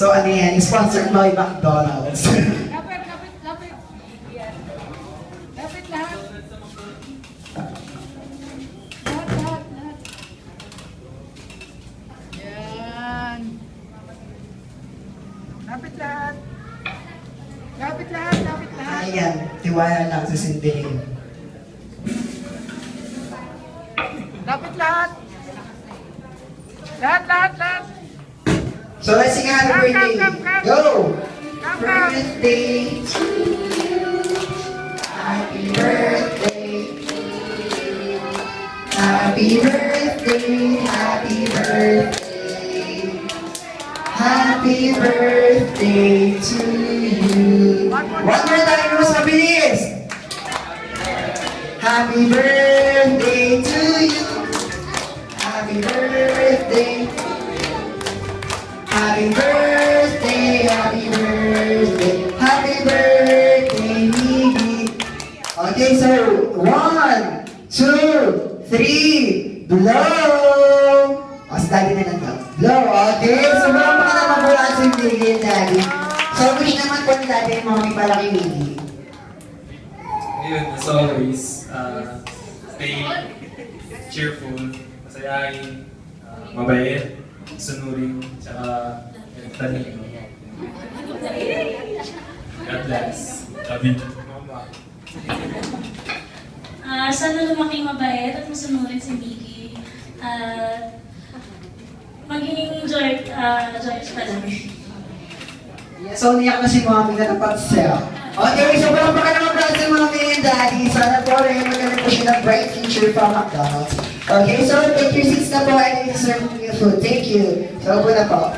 So ano yan, sponsored by McDonald's. Lapit, lapit, lapit. Yan. Lapit lahat. Lahat, lahat, lahat. Yan. Lapit lahat. Lapit lahat, lapit lahat. Ayan, tiwala lang sa sindihin. Lapit lahat. Lahat, lahat, lahat. So let's sing happy birthday. Come. Go! Come. Birthday to you. Happy birthday to you. Happy birthday, happy birthday. Happy birthday to you. One more time, mas mabilis. Happy birthday to you. Happy birthday. Happy birthday, happy birthday, happy birthday, Miggy. Okay, so 1, 2, 3, blow! O, sa daddy na lang daw. Blow, okay. So, mga naman po lang si Miggy and daddy. So, wish naman po ni daddy and mommy para kay Miggy. Ayun, as always, stay cheerful, masayahin, mabait, sunurin, tsaka talino. God bless. Love you. Mama. Sana lumaking mabait at masunurin si Mickey. At maging joyous palagi. So, niyak na si mommy na napatsel. Okay, so walang pakalaman si mommy and daddy. Sana po rin magaling po siya ng bright future from McDonald's. Okay, so take your seats na po and serve your food. Thank you. So, po na po.